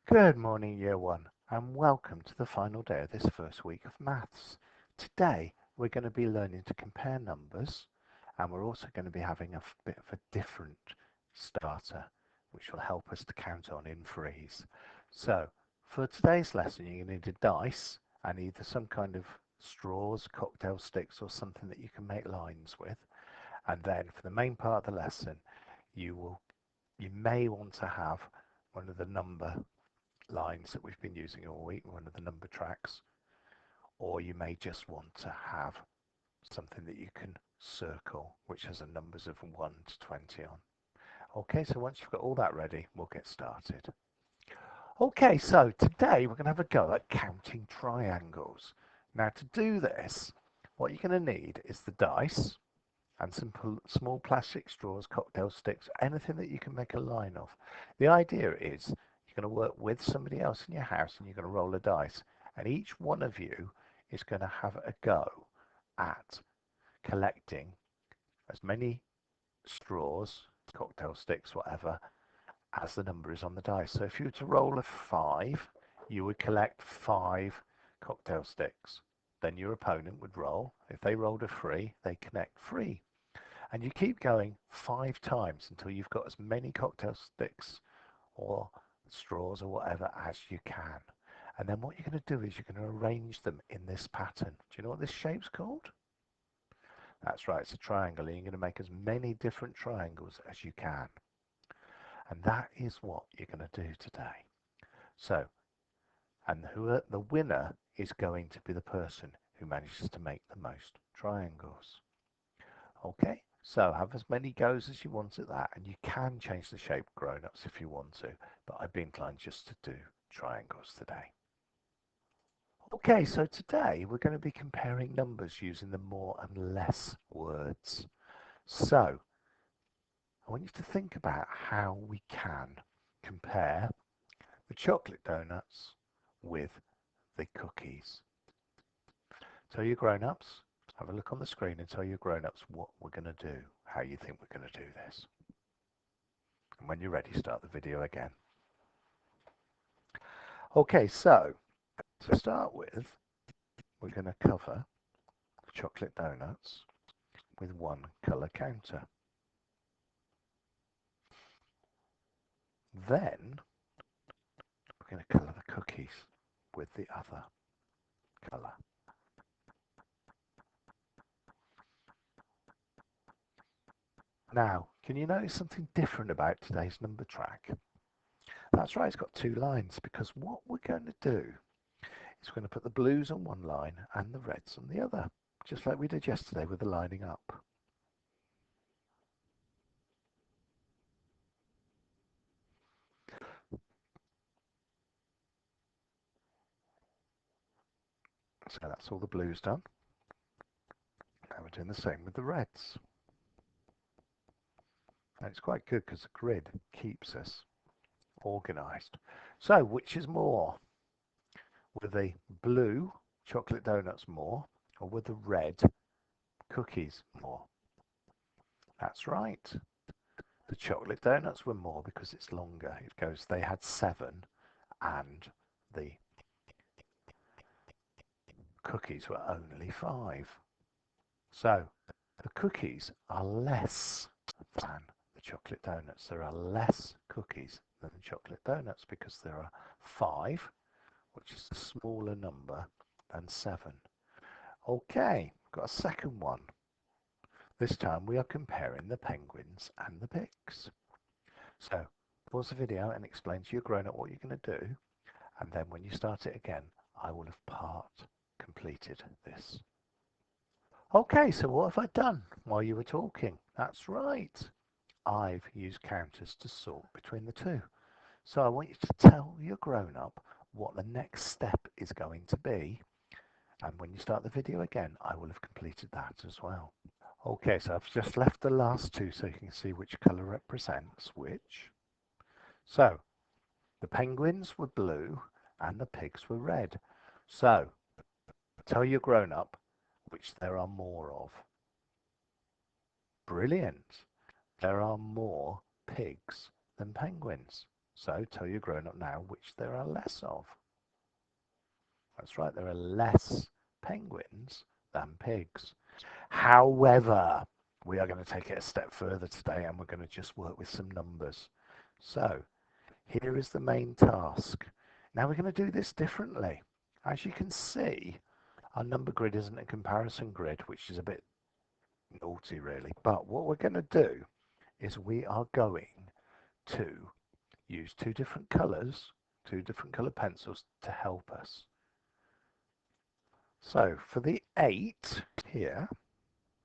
Good morning, Year 1, and welcome to the final day of this first week of maths. Today, we're going to be learning to compare numbers, and we're also going to be having a bit of a different starter, which will help us to count on in threes. So, for today's lesson, you're going to need a dice and either some kind of straws, cocktail sticks, or something that you can make lines with. And then, for the main part of the lesson, you may want to have one of the number lines that we've been using all week, one of the number tracks, or you may just want to have something that you can circle, which has the numbers of 1 to 20 on. Okay, so once you've got all that ready, we'll get started. Okay, so today we're going to have a go at counting triangles. Now to do this, what you're going to need is the dice and some small plastic straws, cocktail sticks, anything that you can make a line of. The idea is you're going to work with somebody else in your house and you're going to roll a dice. And each one of you is going to have a go at collecting as many straws, cocktail sticks, whatever, as the number is on the dice. So if you were to roll a 5, you would collect 5 cocktail sticks. Then your opponent would roll. If they rolled a 3, they collect 3. And you keep going 5 times until you've got as many cocktail sticks or straws or whatever as you can. And then what you're going to do is you're going to arrange them in this pattern. Do you know what this shape's called? That's right, it's a triangle, and you're going to make as many different triangles as you can. And that is what you're going to do today. So, and the winner is going to be the person who manages to make the most triangles. Okay, so have as many goes as you want at that, and you can change the shape grown-ups if you want to, but I've been inclined just to do triangles today. Okay, so today we're going to be comparing numbers using the more and less words. So I want you to think about how we can compare the chocolate donuts with the cookies. So you grown-ups, have a look on the screen and tell your grown-ups what we're going to do, how you think we're going to do this. And when you're ready, start the video again. Okay, so to start with, we're going to cover chocolate donuts with one colour counter. Then we're going to colour the cookies with the other colour. Now, can you notice something different about today's number track? That's right, it's got 2 lines, because what we're going to do is we're going to put the blues on one line and the reds on the other, just like we did yesterday with the lining up. So that's all the blues done. Now we're doing the same with the reds. And it's quite good because the grid keeps us organised. So which is more? Were the blue chocolate donuts more, or were the red cookies more? That's right. The chocolate donuts were more because it's longer. It goes, they had 7 and the cookies were only 5. So the cookies are less than the chocolate donuts. There are less cookies than the chocolate donuts because there are 5, which is a smaller number than 7. Okay, got a second one. This time we are comparing the penguins and the pigs. So pause the video and explain to your grown-up what you're going to do, and then when you start it again, I will have part completed this. Okay, so what have I done while you were talking? That's right. I've used counters to sort between the two. So I want you to tell your grown-up what the next step is going to be. And when you start the video again, I will have completed that as well. Okay, so I've just left the last 2 so you can see which colour represents which. So the penguins were blue and the pigs were red. So tell your grown-up which there are more of. Brilliant. There are more pigs than penguins. So tell your grown-up now which there are less of. That's right, there are less penguins than pigs. However, we are going to take it a step further today and we're going to just work with some numbers. So here is the main task. Now we're going to do this differently. As you can see, our number grid isn't a comparison grid, which is a bit naughty really. But what we're going to do is we are going to use two different colours, two different colour pencils to help us. So for the 8 here,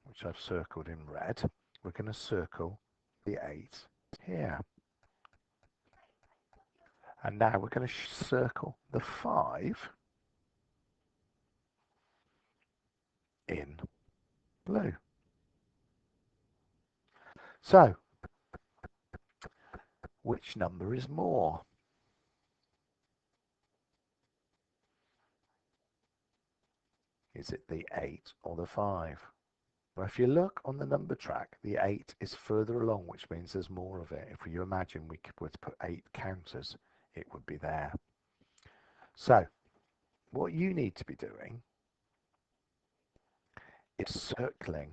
which I've circled in red, we're going to circle the 8 here. And now we're going to circle the 5 in blue. So, which number is more? Is it the 8 or the 5? Well, if you look on the number track, the 8 is further along, which means there's more of it. If you imagine we were to put 8 counters, it would be there. So, what you need to be doing is circling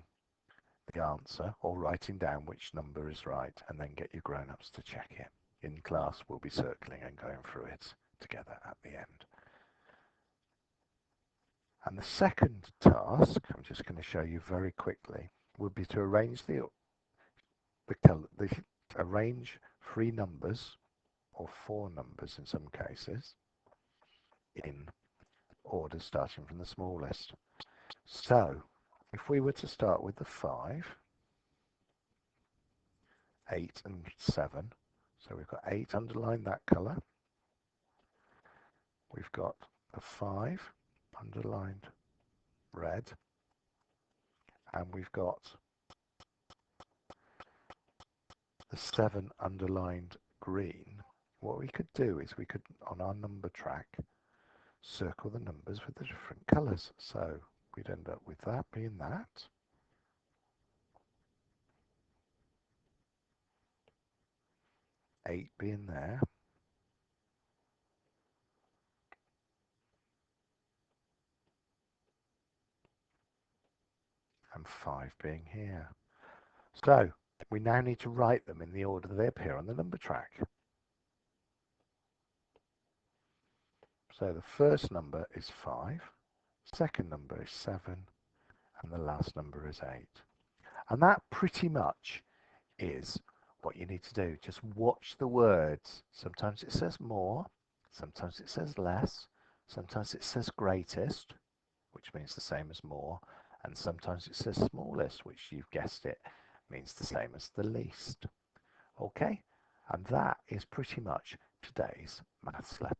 the answer or writing down which number is right, and then get your grown-ups to check it. In class, we'll be circling and going through it together at the end. And the second task, I'm just going to show you very quickly, would be to arrange arrange 3 numbers, or 4 numbers in some cases, in order starting from the smallest. So, if we were to start with the 5, 8 and 7, so we've got 8 underlined that colour, we've got the 5 underlined red, and we've got the 7 underlined green. What we could do is we could, on our number track, circle the numbers with the different colours. So we'd end up with that being that. Eight being there. And 5 being here. So we now need to write them in the order that they appear on the number track. So the first number is 5, second number is 7, and the last number is 8. And that pretty much is what you need to do. Just watch the words. Sometimes it says more, sometimes it says less, sometimes it says greatest, which means the same as more, and sometimes it says smallest, which you've guessed it, means the same as the least. Okay? And that is pretty much today's maths lesson.